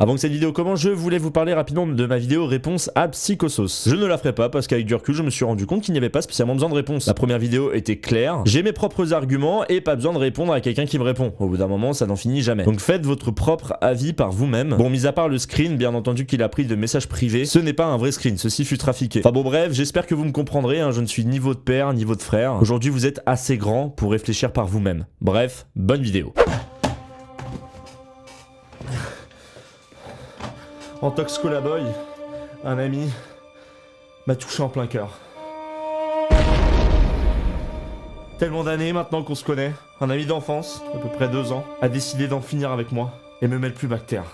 Avant que cette vidéo commence, je voulais vous parler rapidement de ma vidéo réponse à Psychosos. Je ne la ferai pas parce qu'avec du recul, je me suis rendu compte qu'il n'y avait pas spécialement besoin de réponse. La première vidéo était claire, j'ai mes propres arguments et pas besoin de répondre à quelqu'un qui me répond. Au bout d'un moment, ça n'en finit jamais. Donc faites votre propre avis par vous-même. Bon, mis à part le screen, bien entendu qu'il a pris de messages privés, ce n'est pas un vrai screen, ceci fut trafiqué. Enfin bon bref, j'espère que vous me comprendrez, hein, je ne suis ni votre père, ni votre frère. Aujourd'hui, vous êtes assez grand pour réfléchir par vous-même. Bref, bonne vidéo. En Tox Colaboy, un ami m'a touché en plein cœur. Tellement d'années maintenant qu'on se connaît, un ami d'enfance, à peu près 2 ans, a décidé d'en finir avec moi et me met plus bactère.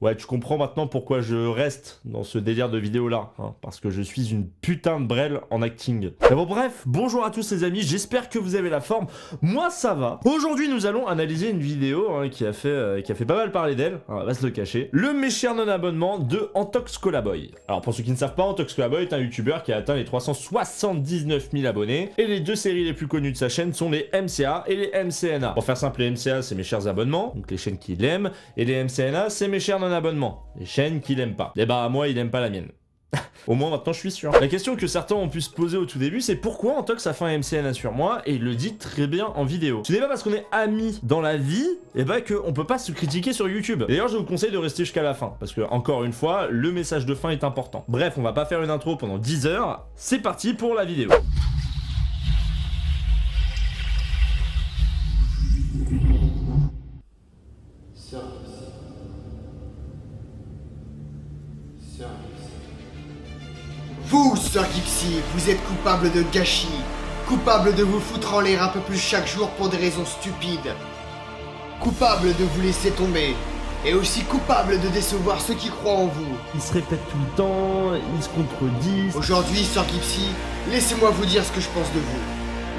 Ouais, tu comprends maintenant pourquoi je reste dans ce délire de vidéo là, hein, parce que je suis une putain de brêle en acting. Mais bon bref, bonjour à tous les amis, j'espère que vous avez la forme, moi ça va. Aujourd'hui nous allons analyser une vidéo hein, qui a fait pas mal parler d'elle, on va se le cacher, le méchant non-abonnement de Antox Colaboy. Alors pour ceux qui ne savent pas, Antox Colaboy est un youtubeur qui a atteint les 379 000 abonnés, et les deux séries les plus connues de sa chaîne sont les MCA et les MCNA. Pour faire simple, les MCA c'est mes chers abonnements, donc les chaînes qu'il aime, et les MCNA c'est mes chers non-abonnements, les chaînes qu'il aime pas. Et bah moi il aime pas la mienne. Au moins maintenant je suis sûr. La question que certains ont pu se poser au tout début, c'est pourquoi Antox a fait un MCNA sur moi, et il le dit très bien en vidéo. Ce n'est pas parce qu'on est amis dans la vie, et bah qu'on peut pas se critiquer sur YouTube. D'ailleurs je vous conseille de rester jusqu'à la fin, parce que encore une fois, le message de fin est important. Bref, on va pas faire une intro pendant 10 heures, c'est parti pour la vidéo. Vous, Sir Gipsy, vous êtes coupable de gâchis, coupable de vous foutre en l'air un peu plus chaque jour pour des raisons stupides, coupable de vous laisser tomber, et aussi coupable de décevoir ceux qui croient en vous. Ils se répètent tout le temps, ils se contredisent. Aujourd'hui, Sir Gipsy, laissez-moi vous dire ce que je pense de vous.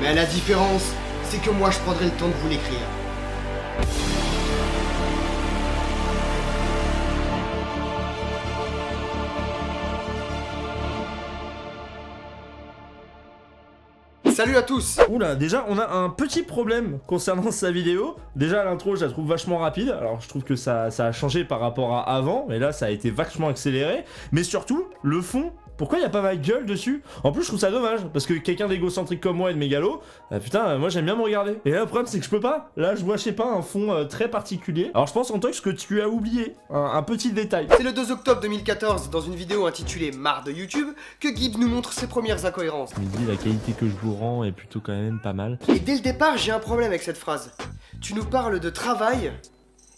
Mais la différence, c'est que moi je prendrai le temps de vous l'écrire. Salut à tous. Oula, déjà on a un petit problème concernant sa vidéo. Déjà l'intro je la trouve vachement rapide. Alors je trouve que ça a changé par rapport à avant. Mais là ça a été vachement accéléré. Mais surtout, le fond, pourquoi il n'y a pas ma gueule dessus? En plus je trouve ça dommage. Parce que quelqu'un d'égocentrique comme moi et de mégalo, putain moi j'aime bien me regarder. Et là le problème c'est que je peux pas. Là je vois je sais pas un fond très particulier. Alors je pense Antox que tu as oublié un petit détail. C'est le 2 octobre 2014, dans une vidéo intitulée Marre de YouTube, que Gibbs nous montre ses premières incohérences. Il me dit la qualité que je vous rends est plutôt quand même pas mal. Et dès le départ, j'ai un problème avec cette phrase. Tu nous parles de travail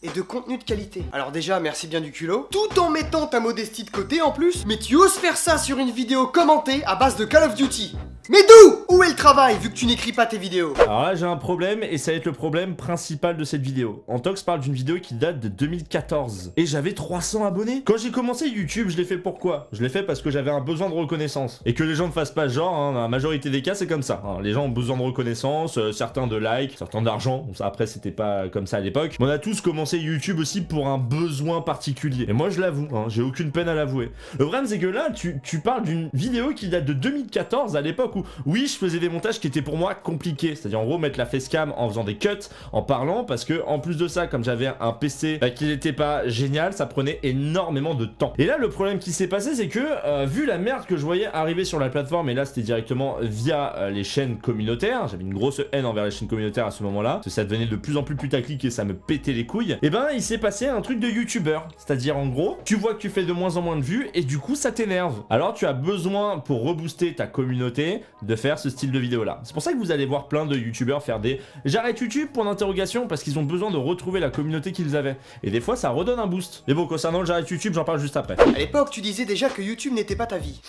et de contenu de qualité. Alors déjà, merci bien du culot. Tout en mettant ta modestie de côté en plus, mais tu oses faire ça sur une vidéo commentée à base de Call of Duty. Mais d'où? Où est le travail vu que tu n'écris pas tes vidéos? Alors là j'ai un problème et ça va être le problème principal de cette vidéo. Antox parle d'une vidéo qui date de 2014 et j'avais 300 abonnés. Quand j'ai commencé YouTube, je l'ai fait pourquoi? Je l'ai fait parce que j'avais un besoin de reconnaissance. Et que les gens ne fassent pas genre, hein, dans la majorité des cas c'est comme ça. Hein. Les gens ont besoin de reconnaissance, certains de likes, certains d'argent. Bon, ça après c'était pas comme ça à l'époque. Mais on a tous commencé YouTube aussi pour un besoin particulier. Et moi je l'avoue, hein, j'ai aucune peine à l'avouer. Le problème c'est que là tu parles d'une vidéo qui date de 2014 à l'époque où oui je faisais des montages qui étaient pour moi compliqués, c'est-à-dire en gros mettre la facecam en faisant des cuts, en parlant, parce que en plus de ça, comme j'avais un PC qui n'était pas génial, ça prenait énormément de temps. Et là le problème qui s'est passé c'est que vu la merde que je voyais arriver sur la plateforme, et là c'était directement via les chaînes communautaires, j'avais une grosse haine envers les chaînes communautaires à ce moment-là, parce que ça devenait de plus en plus putaclic et ça me pétait les couilles, et ben il s'est passé un truc de youtubeur, c'est-à-dire en gros, tu vois que tu fais de moins en moins de vues et du coup ça t'énerve. Alors tu as besoin pour rebooster ta communauté de faire ce style de vidéo là. C'est pour ça que vous allez voir plein de youtubeurs faire des j'arrête YouTube point d'interrogation parce qu'ils ont besoin de retrouver la communauté qu'ils avaient. Et des fois ça redonne un boost. Mais bon, concernant le j'arrête YouTube, j'en parle juste après. À l'époque, tu disais déjà que YouTube n'était pas ta vie.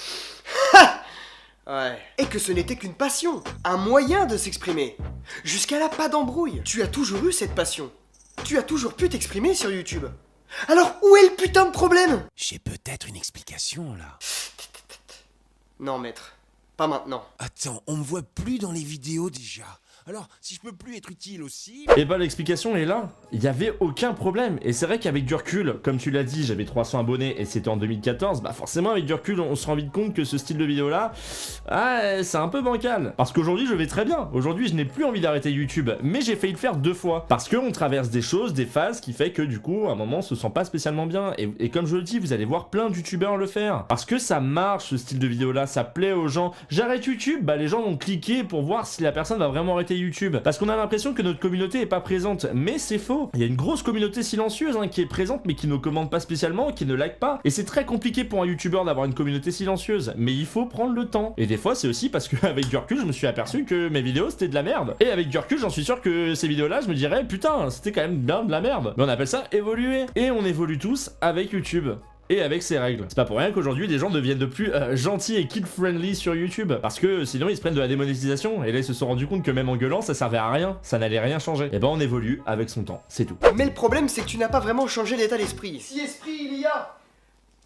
Ouais. Et que ce n'était qu'une passion, un moyen de s'exprimer. Jusqu'à là, pas d'embrouille. Tu as toujours eu cette passion. Tu as toujours pu t'exprimer sur YouTube. Alors où est le putain de problème? J'ai peut-être une explication là. Non, maître. Pas maintenant. Attends, on me voit plus dans les vidéos déjà. Alors, si je peux plus être utile aussi... Et bah l'explication est là, il y avait aucun problème. Et c'est vrai qu'avec du recul, comme tu l'as dit, j'avais 300 abonnés et c'était en 2014, bah forcément avec du recul on se rend vite compte que ce style de vidéo là, c'est un peu bancal. Parce qu'aujourd'hui je vais très bien, aujourd'hui je n'ai plus envie d'arrêter YouTube, mais j'ai failli le faire 2 fois. Parce qu'on traverse des choses, des phases qui fait que du coup à un moment on se sent pas spécialement bien. Et comme je le dis, vous allez voir plein de youtubeurs le faire. Parce que ça marche ce style de vidéo là, ça plaît aux gens. J'arrête YouTube, bah les gens vont cliquer pour voir si la personne va vraiment arrêter YouTube. Parce qu'on a l'impression que notre communauté est pas présente, mais c'est faux. Il y a une grosse communauté silencieuse qui est présente mais qui ne commente pas spécialement, qui ne like pas. Et c'est très compliqué pour un youtubeur d'avoir une communauté silencieuse, mais il faut prendre le temps. Et des fois c'est aussi parce qu'avec du recul je me suis aperçu que mes vidéos c'était de la merde. Et avec du recul j'en suis sûr que ces vidéos là je me dirais putain c'était quand même bien de la merde. Mais on appelle ça évoluer. Et on évolue tous avec YouTube. Et avec ses règles. C'est pas pour rien qu'aujourd'hui des gens deviennent de plus gentils et kid-friendly sur YouTube, parce que sinon ils se prennent de la démonétisation, et là ils se sont rendus compte que même en gueulant ça servait à rien, ça n'allait rien changer. Et ben on évolue avec son temps, c'est tout. Mais le problème c'est que tu n'as pas vraiment changé d'état d'esprit. Si esprit il y a.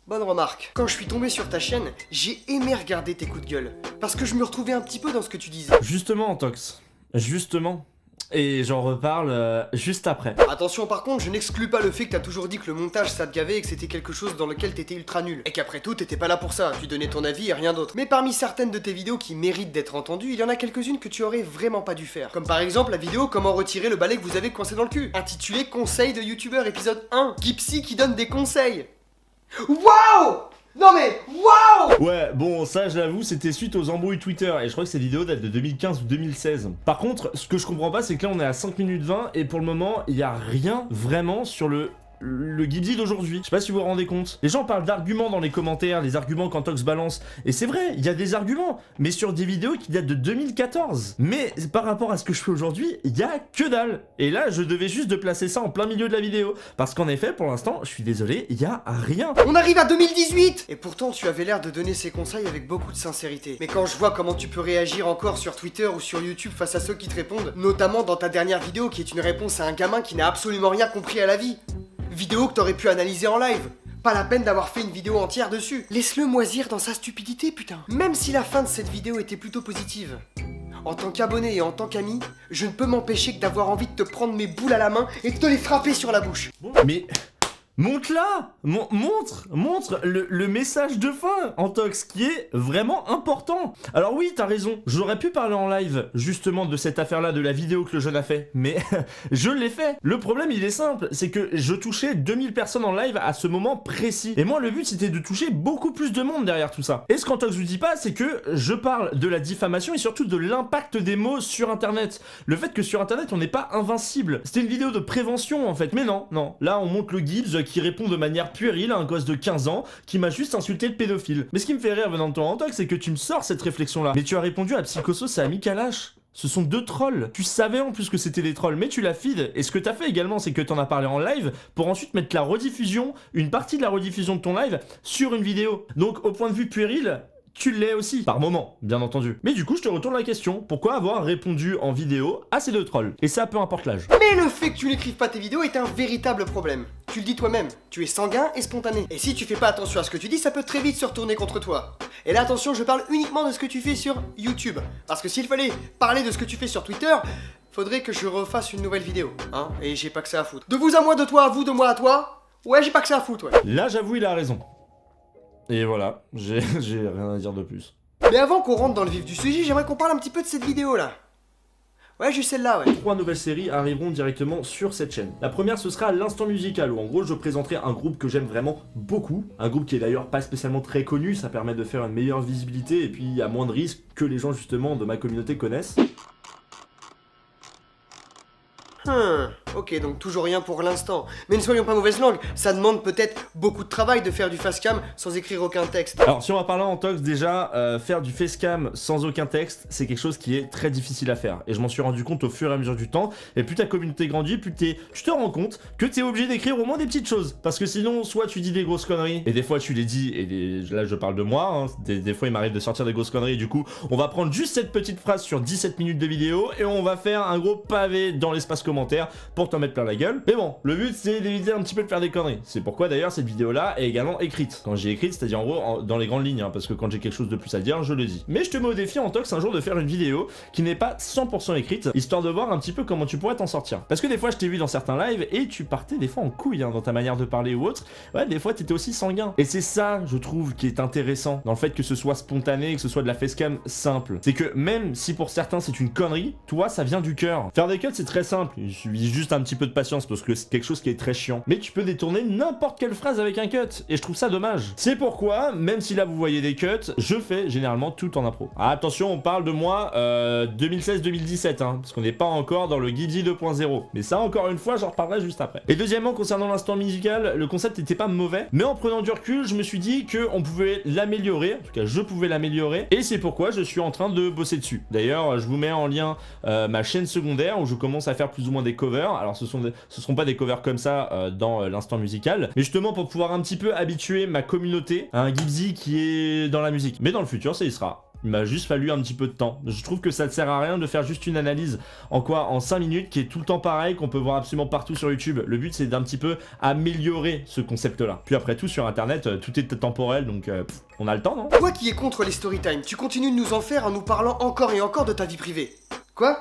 Bonne remarque. Quand je suis tombé sur ta chaîne, j'ai aimé regarder tes coups de gueule, parce que je me retrouvais un petit peu dans ce que tu disais. Justement Antox, justement. Et j'en reparle juste après. Attention par contre, je n'exclus pas le fait que t'as toujours dit que le montage ça te gavait et que c'était quelque chose dans lequel t'étais ultra nul. Et qu'après tout, t'étais pas là pour ça, tu donnais ton avis et rien d'autre. Mais parmi certaines de tes vidéos qui méritent d'être entendues, il y en a quelques-unes que tu aurais vraiment pas dû faire. Comme par exemple la vidéo comment retirer le balai que vous avez coincé dans le cul, intitulée Conseil de youtubeur épisode 1. Gipsy qui donne des conseils. Waouh! Non mais, waouh! Ouais, bon, ça je l'avoue, c'était suite aux embrouilles Twitter, et je crois que cette vidéo date de 2015 ou 2016. Par contre, ce que je comprends pas, c'est que là on est à 5 minutes 20, et pour le moment, il y a rien vraiment sur le Gipsy d'aujourd'hui. Je sais pas si vous vous rendez compte. Les gens parlent d'arguments dans les commentaires, des arguments qu'Antox balance. Et c'est vrai, il y a des arguments, mais sur des vidéos qui datent de 2014. Mais par rapport à ce que je fais aujourd'hui, il y a que dalle. Et là, je devais juste de placer ça en plein milieu de la vidéo. Parce qu'en effet, pour l'instant, je suis désolé, il y a rien. On arrive à 2018! Et pourtant, tu avais l'air de donner ces conseils avec beaucoup de sincérité. Mais quand je vois comment tu peux réagir encore sur Twitter ou sur YouTube face à ceux qui te répondent, notamment dans ta dernière vidéo qui est une réponse à un gamin qui n'a absolument rien compris à la vie. Vidéo que t'aurais pu analyser en live. Pas la peine d'avoir fait une vidéo entière dessus. Laisse-le moisir dans sa stupidité, putain. Même si la fin de cette vidéo était plutôt positive, en tant qu'abonné et en tant qu'ami, je ne peux m'empêcher que d'avoir envie de te prendre mes boules à la main et de te les frapper sur la bouche. Mais... montre-la! Montre le message de fin, Antox, qui est vraiment important. Alors oui, t'as raison, j'aurais pu parler en live, justement, de cette affaire-là, de la vidéo que le jeune a fait, mais je l'ai fait. Le problème, il est simple, c'est que je touchais 2000 personnes en live à ce moment précis. Et moi, le but, c'était de toucher beaucoup plus de monde derrière tout ça. Et ce qu'Antox vous dit pas, c'est que je parle de la diffamation et surtout de l'impact des mots sur Internet. Le fait que sur Internet, on n'est pas invincible. C'était une vidéo de prévention, en fait, mais non. Là, on montre le Gibbs qui répond de manière puérile à un gosse de 15 ans qui m'a juste insulté le pédophile. Mais ce qui me fait rire venant de toi Antox, c'est que tu me sors cette réflexion-là. Mais tu as répondu à Psychosos et à Mikalash. Ce sont 2 trolls. Tu savais en plus que c'était des trolls, mais tu l'as feed. Et ce que t'as fait également, c'est que t'en as parlé en live pour ensuite mettre la rediffusion, une partie de la rediffusion de ton live sur une vidéo. Donc au point de vue puéril, tu l'es aussi, par moment, bien entendu. Mais du coup, je te retourne la question. Pourquoi avoir répondu en vidéo à ces 2 trolls? Et ça, peu importe l'âge. Mais le fait que tu n'écrives pas tes vidéos est un véritable problème. Tu le dis toi-même, tu es sanguin et spontané. Et si tu fais pas attention à ce que tu dis, ça peut très vite se retourner contre toi. Et là, attention, je parle uniquement de ce que tu fais sur YouTube. Parce que s'il fallait parler de ce que tu fais sur Twitter, faudrait que je refasse une nouvelle vidéo, hein. Et j'ai pas que ça à foutre. De vous à moi, de toi à vous, de moi à toi. Ouais, j'ai pas que ça à foutre, ouais. Là, j'avoue, il a raison. Et voilà, j'ai rien à dire de plus. Mais avant qu'on rentre dans le vif du sujet, j'aimerais qu'on parle un petit peu de cette vidéo là. Ouais, juste celle-là, ouais. 3 nouvelles séries arriveront directement sur cette chaîne. La première, ce sera l'instant musical, où en gros je présenterai un groupe que j'aime vraiment beaucoup. Un groupe qui est d'ailleurs pas spécialement très connu, ça permet de faire une meilleure visibilité et puis à moins de risques que les gens justement de ma communauté connaissent. Ok, donc toujours rien pour l'instant. Mais ne soyons pas mauvaise langue, ça demande peut-être beaucoup de travail de faire du facecam sans écrire aucun texte. Alors si on va parler en Tox, déjà, faire du facecam sans aucun texte, c'est quelque chose qui est très difficile à faire. Et je m'en suis rendu compte au fur et à mesure du temps. Et plus ta communauté grandit, plus tu te rends compte que t'es obligé d'écrire au moins des petites choses. Parce que sinon, soit tu dis des grosses conneries, et des fois tu les dis, et là je parle de moi, hein, des fois il m'arrive de sortir des grosses conneries, et du coup, on va prendre juste cette petite phrase sur 17 minutes de vidéo, et on va faire un gros pavé dans l'espace commentaire. commentaires pour t'en mettre plein la gueule. Mais bon, le but c'est d'éviter un petit peu de faire des conneries. C'est pourquoi d'ailleurs cette vidéo là est également écrite. Quand j'ai écrite, c'est-à-dire en gros dans les grandes lignes, hein, parce que quand j'ai quelque chose de plus à dire, je le dis. Mais je te mets au défi en tox un jour de faire une vidéo qui n'est pas 100% écrite, histoire de voir un petit peu comment tu pourrais t'en sortir. Parce que des fois je t'ai vu dans certains lives et tu partais des fois en couille hein, dans ta manière de parler ou autre. Ouais, des fois t'étais aussi sanguin. Et c'est ça, je trouve, qui est intéressant dans le fait que ce soit spontané, que ce soit de la facecam simple. C'est que même si pour certains c'est une connerie, toi ça vient du cœur. Faire des cuts c'est très simple, il suffit juste un petit peu de patience parce que c'est quelque chose qui est très chiant. Mais tu peux détourner n'importe quelle phrase avec un cut et je trouve ça dommage. C'est pourquoi, même si là vous voyez des cuts, je fais généralement tout en impro. Ah, attention, on parle de moi 2016-2017, hein, parce qu'on n'est pas encore dans le Gibzy 2.0. Mais ça, encore une fois, j'en reparlerai juste après. Et deuxièmement, concernant l'instant musical, le concept n'était pas mauvais, mais en prenant du recul, je me suis dit qu'on pouvait l'améliorer, en tout cas je pouvais l'améliorer, et c'est pourquoi je suis en train de bosser dessus. D'ailleurs, je vous mets en lien ma chaîne secondaire où je commence à faire plus ou moins des covers. Alors ce seront pas des covers comme ça dans l'instant musical, mais justement pour pouvoir un petit peu habituer ma communauté à un Gibzy qui est dans la musique. Mais dans le futur, ça y sera. Il m'a juste fallu un petit peu de temps. Je trouve que ça ne sert à rien de faire juste une analyse en 5 minutes qui est tout le temps pareil, qu'on peut voir absolument partout sur YouTube. Le but c'est d'un petit peu améliorer ce concept-là. Puis après tout sur internet, tout est temporel donc on a le temps, non? Toi qui es contre les storytime, tu continues de nous en faire en nous parlant encore et encore de ta vie privée. Quoi?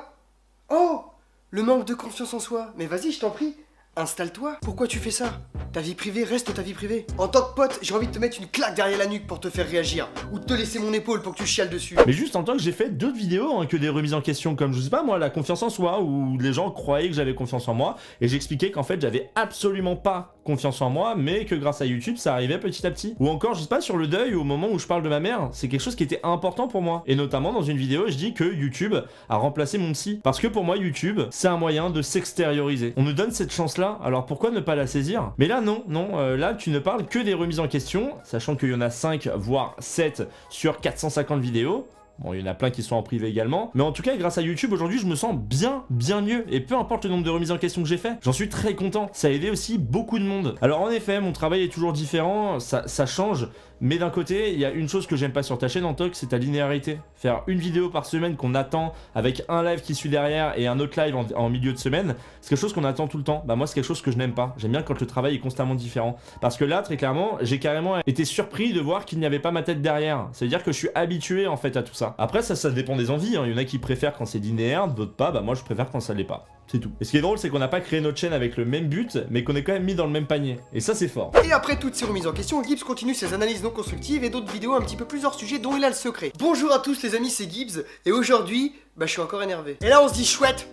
Oh! Le manque de confiance en soi. Mais vas-y, je t'en prie. Installe-toi. Pourquoi tu fais ça? Ta vie privée reste ta vie privée. En tant que pote, j'ai envie de te mettre une claque derrière la nuque pour te faire réagir. Ou de te laisser mon épaule pour que tu chiales dessus. Mais juste en tant que j'ai fait d'autres vidéos hein, que des remises en question, comme je sais pas moi, la confiance en soi, où les gens croyaient que j'avais confiance en moi, et j'expliquais qu'en fait j'avais absolument pas confiance en moi, mais que grâce à YouTube ça arrivait petit à petit. Ou encore, je sais pas, sur le deuil, au moment où je parle de ma mère, c'est quelque chose qui était important pour moi. Et notamment dans une vidéo, je dis que YouTube a remplacé mon psy. Parce que pour moi, YouTube, c'est un moyen de s'extérioriser. On nous donne cette chance-là, alors pourquoi ne pas la saisir? Mais là, non, là, tu ne parles que des remises en question, sachant qu'il y en a 5, voire 7 sur 450 vidéos. Bon, il y en a plein qui sont en privé également. Mais en tout cas, grâce à YouTube, aujourd'hui, je me sens bien mieux. Et peu importe le nombre de remises en question que j'ai fait, j'en suis très content. Ça a aidé aussi beaucoup de monde. Alors en effet, mon travail est toujours différent, ça change. Mais d'un côté, il y a une chose que j'aime pas sur ta chaîne en tox, c'est ta linéarité. Faire une vidéo par semaine qu'on attend avec un live qui suit derrière et un autre live en milieu de semaine, c'est quelque chose qu'on attend tout le temps. Bah moi, c'est quelque chose que je n'aime pas. J'aime bien quand le travail est constamment différent. Parce que là, très clairement, j'ai carrément été surpris de voir qu'il n'y avait pas ma tête derrière. C'est-à-dire que je suis habitué en fait à tout ça. Après, ça dépend des envies. Hein. Il y en a qui préfèrent quand c'est linéaire, d'autres pas. Bah moi, je préfère quand ça l'est pas. C'est tout. Et ce qui est drôle, c'est qu'on n'a pas créé notre chaîne avec le même but, mais qu'on est quand même mis dans le même panier. Et ça, c'est fort. Et après toutes ces remises en question, Gibbs continue ses analyses non constructives et d'autres vidéos un petit peu plus hors sujet dont il a le secret. Bonjour à tous les amis, c'est Gibbs, et aujourd'hui, bah je suis encore énervé. Et là on se dit chouette,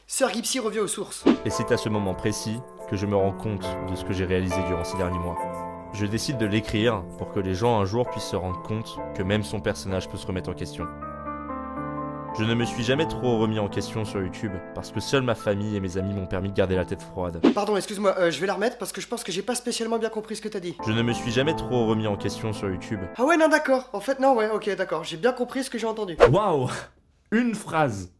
Sir Gibbsy revient aux sources. Et c'est à ce moment précis que je me rends compte de ce que j'ai réalisé durant ces derniers mois. Je décide de l'écrire pour que les gens un jour puissent se rendre compte que même son personnage peut se remettre en question. Je ne me suis jamais trop remis en question sur YouTube parce que seule ma famille et mes amis m'ont permis de garder la tête froide. Pardon, excuse-moi, je vais la remettre parce que je pense que j'ai pas spécialement bien compris ce que t'as dit. Je ne me suis jamais trop remis en question sur YouTube. Ah ouais, non d'accord, en fait non, ouais, ok, d'accord, j'ai bien compris ce que j'ai entendu. Waouh! Une phrase.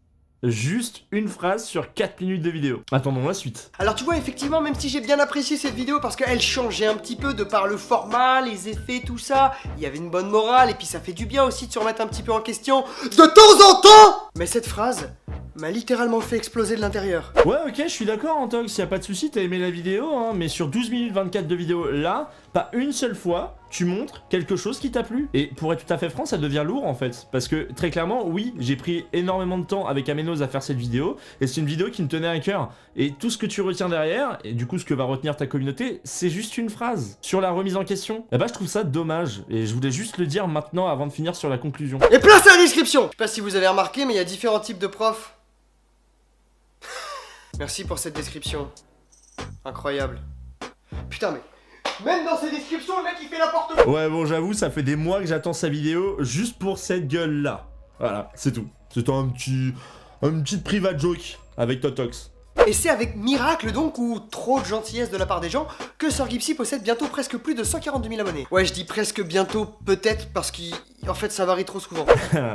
Juste une phrase sur 4 minutes de vidéo. Attendons la suite. Alors tu vois, effectivement, même si j'ai bien apprécié cette vidéo parce qu'elle changeait un petit peu de par le format, les effets, tout ça, il y avait une bonne morale et puis ça fait du bien aussi de se remettre un petit peu en question de temps en temps. Mais cette phrase m'a littéralement fait exploser de l'intérieur. Ouais, ok, je suis d'accord Antox, y a pas de souci, t'as aimé la vidéo, hein, mais sur 12 minutes 24 de vidéo, là, pas une seule fois, tu montres quelque chose qui t'a plu. Et pour être tout à fait franc, ça devient lourd en fait. Parce que très clairement, oui, j'ai pris énormément de temps avec Aménos à faire cette vidéo, et c'est une vidéo qui me tenait à cœur. Et tout ce que tu retiens derrière, et du coup ce que va retenir ta communauté, c'est juste une phrase. Sur la remise en question, eh bah je trouve ça dommage, et je voulais juste le dire maintenant avant de finir sur la conclusion. Et place à la description. Je sais pas si vous avez remarqué, mais il y a différents types de profs. Merci pour cette description. Incroyable. Putain mais... Même dans ses descriptions, le mec il fait n'importe quoi. Ouais bon j'avoue, ça fait des mois que j'attends sa vidéo juste pour cette gueule là. Voilà, c'est tout. C'est un petit private joke avec Totox. Et c'est avec miracle donc, ou trop de gentillesse de la part des gens, que Sir Gibbsy possède bientôt presque plus de 142 000 abonnés. Ouais, je dis presque bientôt, peut-être parce qu'il En fait, ça varie trop souvent.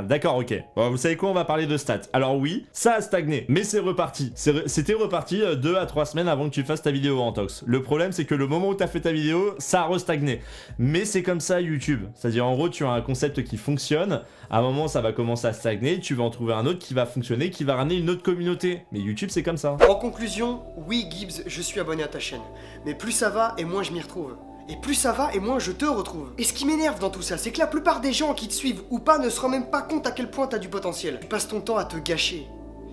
D'accord, ok. Bon, vous savez quoi, on va parler de stats. Alors oui, ça a stagné, mais c'est reparti. C'était reparti 2 à 3 semaines avant que tu fasses ta vidéo Antox. Le problème, c'est que le moment où t'as fait ta vidéo, ça a restagné. Mais c'est comme ça YouTube. C'est-à-dire, en gros, tu as un concept qui fonctionne, à un moment, ça va commencer à stagner, tu vas en trouver un autre qui va fonctionner, qui va ramener une autre communauté. Mais YouTube, c'est comme ça. En conclusion, oui Gibbs, je suis abonné à ta chaîne. Mais plus ça va et moins je m'y retrouve. Et plus ça va et moins je te retrouve. Et ce qui m'énerve dans tout ça, c'est que la plupart des gens qui te suivent ou pas ne se rendent même pas compte à quel point t'as du potentiel. Tu passes ton temps à te gâcher.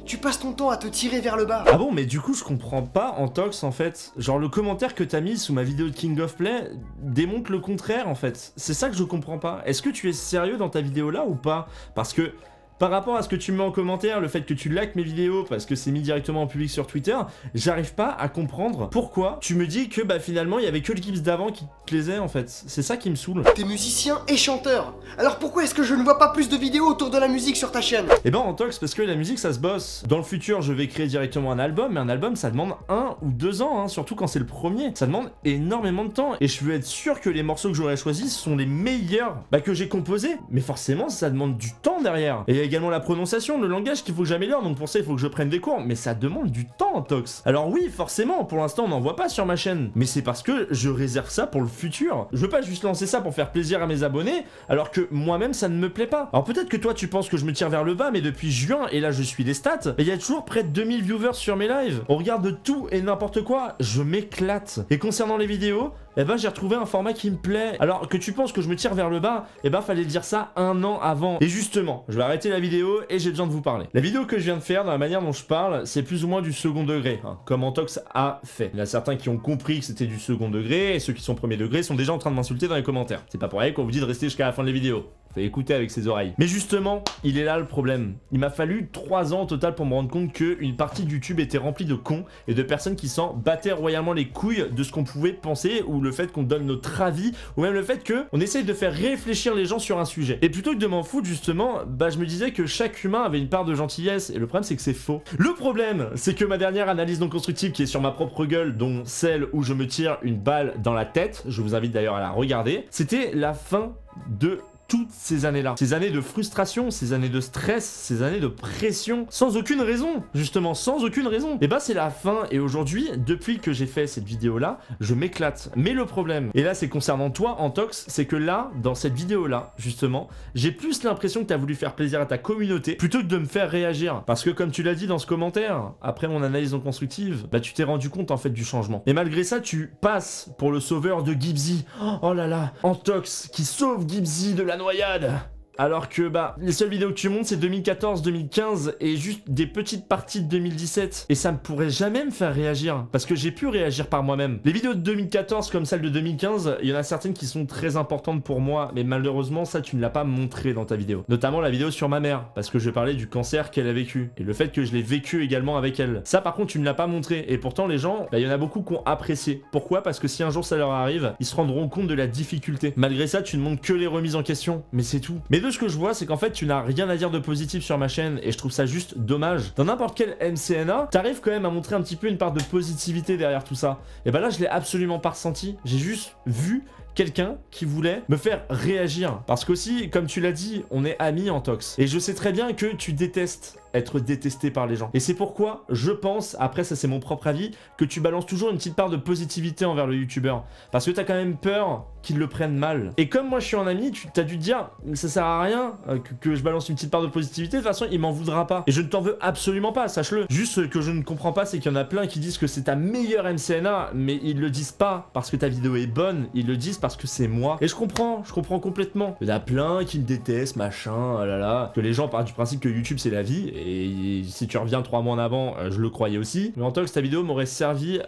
Tu passes ton temps à te tirer vers le bas. Ah bon, mais du coup, je comprends pas Antox en fait. Genre, le commentaire que t'as mis sous ma vidéo de King of Play démontre le contraire en fait. C'est ça que je comprends pas. Est-ce que tu es sérieux dans ta vidéo là ou pas? Parce que par rapport à ce que tu mets en commentaire, le fait que tu likes mes vidéos parce que c'est mis directement en public sur Twitter, j'arrive pas à comprendre pourquoi tu me dis que bah finalement il y avait que le Gibbs d'avant qui te plaisait en fait. C'est ça qui me saoule. T'es musicien et chanteur. Alors pourquoi est-ce que je ne vois pas plus de vidéos autour de la musique sur ta chaîne? Eh ben Antox, parce que la musique ça se bosse. Dans le futur je vais créer directement un album, mais un album ça demande 1 ou 2 ans, hein, surtout quand c'est le premier. Ça demande énormément de temps et je veux être sûr que les morceaux que j'aurais choisis sont les meilleurs que j'ai composés. Mais forcément ça demande du temps derrière. Et également la prononciation, le langage qu'il faut que j'améliore, donc pour ça il faut que je prenne des cours, mais ça demande du temps Antox. Alors oui, forcément, pour l'instant on n'en voit pas sur ma chaîne, mais c'est parce que je réserve ça pour le futur. Je veux pas juste lancer ça pour faire plaisir à mes abonnés, alors que moi-même ça ne me plaît pas. Alors peut-être que toi tu penses que je me tire vers le bas, mais depuis juin, et là je suis les stats, et il y a toujours près de 2000 viewers sur mes lives. On regarde de tout et n'importe quoi, je m'éclate. Et concernant les vidéos, eh ben j'ai retrouvé un format qui me plaît. Alors que tu penses que je me tire vers le bas, eh ben fallait dire ça 1 an avant. Et justement, je vais arrêter la vidéo et j'ai besoin de vous parler. La vidéo que je viens de faire, dans la manière dont je parle, c'est plus ou moins du second degré, hein, comme Antox a fait. Il y en a certains qui ont compris que c'était du second degré, et ceux qui sont premier degré sont déjà en train de m'insulter dans les commentaires. C'est pas pour rien qu'on vous dit de rester jusqu'à la fin de la vidéo. Faut écouter avec ses oreilles. Mais justement, il est là le problème. Il m'a fallu 3 ans au total pour me rendre compte qu'une partie de YouTube était remplie de cons et de personnes qui s'en battaient royalement les couilles de ce qu'on pouvait penser, ou le fait qu'on donne notre avis, ou même le fait qu'on essaye de faire réfléchir les gens sur un sujet. Et plutôt que de m'en foutre justement, je me disais que chaque humain avait une part de gentillesse, et le problème c'est que c'est faux. Le problème, c'est que ma dernière analyse non constructive qui est sur ma propre gueule, dont celle où je me tire une balle dans la tête, je vous invite d'ailleurs à la regarder, c'était la fin de toutes ces années-là. Ces années de frustration, ces années de stress, ces années de pression, sans aucune raison, justement, sans aucune raison. Et c'est la fin, et aujourd'hui, depuis que j'ai fait cette vidéo-là, je m'éclate. Mais le problème, et là c'est concernant toi, Antox, c'est que là, dans cette vidéo-là, justement, j'ai plus l'impression que t'as voulu faire plaisir à ta communauté, plutôt que de me faire réagir. Parce que comme tu l'as dit dans ce commentaire, après mon analyse non constructive, tu t'es rendu compte en fait du changement. Et malgré ça, tu passes pour le sauveur de Gibbsy. Oh là là, Antox qui sauve Gibbsy de la noyade. Alors que les seules vidéos que tu montes c'est 2014, 2015 et juste des petites parties de 2017. Et ça me pourrait jamais me faire réagir parce que j'ai pu réagir par moi-même. Les vidéos de 2014 comme celle de 2015, il y en a certaines qui sont très importantes pour moi, mais malheureusement ça tu ne l'as pas montré dans ta vidéo. Notamment la vidéo sur ma mère, parce que je parlais du cancer qu'elle a vécu et le fait que je l'ai vécu également avec elle. Ça par contre tu ne l'as pas montré et pourtant les gens, il y en a beaucoup qui ont apprécié. Pourquoi? Parce que si un jour ça leur arrive, ils se rendront compte de la difficulté. Malgré ça tu ne montres que les remises en question, mais c'est tout. Mais de ce que je vois, c'est qu'en fait tu n'as rien à dire de positif sur ma chaîne et je trouve ça juste dommage. Dans n'importe quel MCNA, t'arrives quand même à montrer un petit peu une part de positivité derrière tout ça. Et là je l'ai absolument pas ressenti. J'ai juste vu quelqu'un qui voulait me faire réagir. Parce qu'aussi, comme tu l'as dit, on est amis Antox. Et je sais très bien que tu détestes être détesté par les gens. Et c'est pourquoi je pense, après ça c'est mon propre avis, que tu balances toujours une petite part de positivité envers le youtubeur. Parce que t'as quand même peur qu'ils le prennent mal. Et comme moi je suis un ami, tu t'as dû te dire, ça sert à rien que je balance une petite part de positivité, de toute façon il m'en voudra pas. Et je ne t'en veux absolument pas, sache-le. Juste ce que je ne comprends pas, c'est qu'il y en a plein qui disent que c'est ta meilleure MCNA, mais ils le disent pas parce que ta vidéo est bonne, ils le disent parce que c'est moi. Et je comprends complètement. Il y en a plein qui me détestent, machin, oh là là. Que les gens partent du principe que YouTube c'est la vie, et si tu reviens 3 mois en avant, je le croyais aussi. Mais en tant que ta vidéo m'aurait servi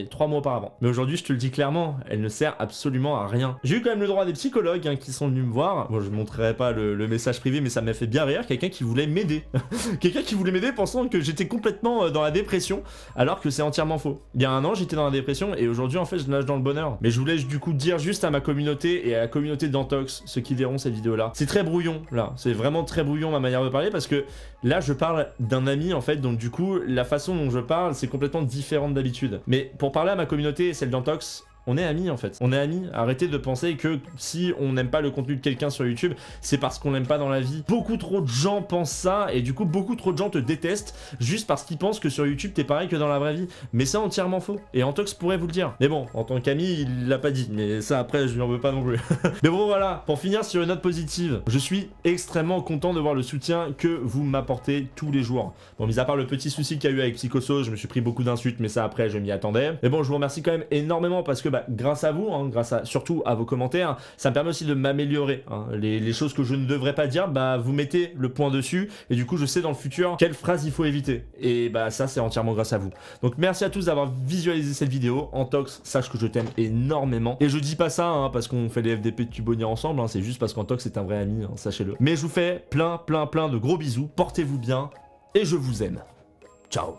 3 mois auparavant. Mais aujourd'hui, je te le dis clairement, elle ne sert absolument à rien. J'ai eu quand même le droit des psychologues qui sont venus me voir. Moi, je ne montrerai pas le message privé, mais ça m'a fait bien rire. Quelqu'un qui voulait m'aider. Quelqu'un qui voulait m'aider pensant que j'étais complètement dans la dépression, alors que c'est entièrement faux. Il y a 1 an, j'étais dans la dépression, et aujourd'hui, en fait, je nage dans le bonheur. Mais je voulais du coup dire juste à ma communauté et à la communauté d'Antox, ceux qui verront cette vidéo-là. C'est très brouillon, là. C'est vraiment très brouillon ma manière de parler, parce que là, je parle d'un ami en fait, donc du coup la façon dont je parle c'est complètement différente d'habitude. Mais pour parler à ma communauté et celle d'Antox, on est amis en fait. On est amis. Arrêtez de penser que si on n'aime pas le contenu de quelqu'un sur YouTube, c'est parce qu'on l'aime pas dans la vie. Beaucoup trop de gens pensent ça et du coup beaucoup trop de gens te détestent juste parce qu'ils pensent que sur YouTube t'es pareil que dans la vraie vie. Mais c'est entièrement faux. Et Antox pourrait vous le dire. Mais bon, en tant qu'ami, il l'a pas dit. Mais ça après, je lui en veux pas non plus. Mais bon voilà, pour finir sur une note positive, je suis extrêmement content de voir le soutien que vous m'apportez tous les jours. Bon, mis à part le petit souci qu'il y a eu avec Psychoso, je me suis pris beaucoup d'insultes, mais ça après je m'y attendais. Mais bon, je vous remercie quand même énormément parce que bah, grâce à vous, hein, grâce à surtout à vos commentaires, ça me permet aussi de m'améliorer. Hein. Les choses que je ne devrais pas dire, bah vous mettez le point dessus et du coup je sais dans le futur quelle phrase il faut éviter. Et bah ça c'est entièrement grâce à vous. Donc merci à tous d'avoir visualisé cette vidéo. Antox, sache que je t'aime énormément. Et je dis pas ça hein, parce qu'on fait les FDP de Tubonia ensemble, hein, c'est juste parce qu'Antox est un vrai ami, hein, sachez-le. Mais je vous fais plein de gros bisous, portez-vous bien et je vous aime. Ciao.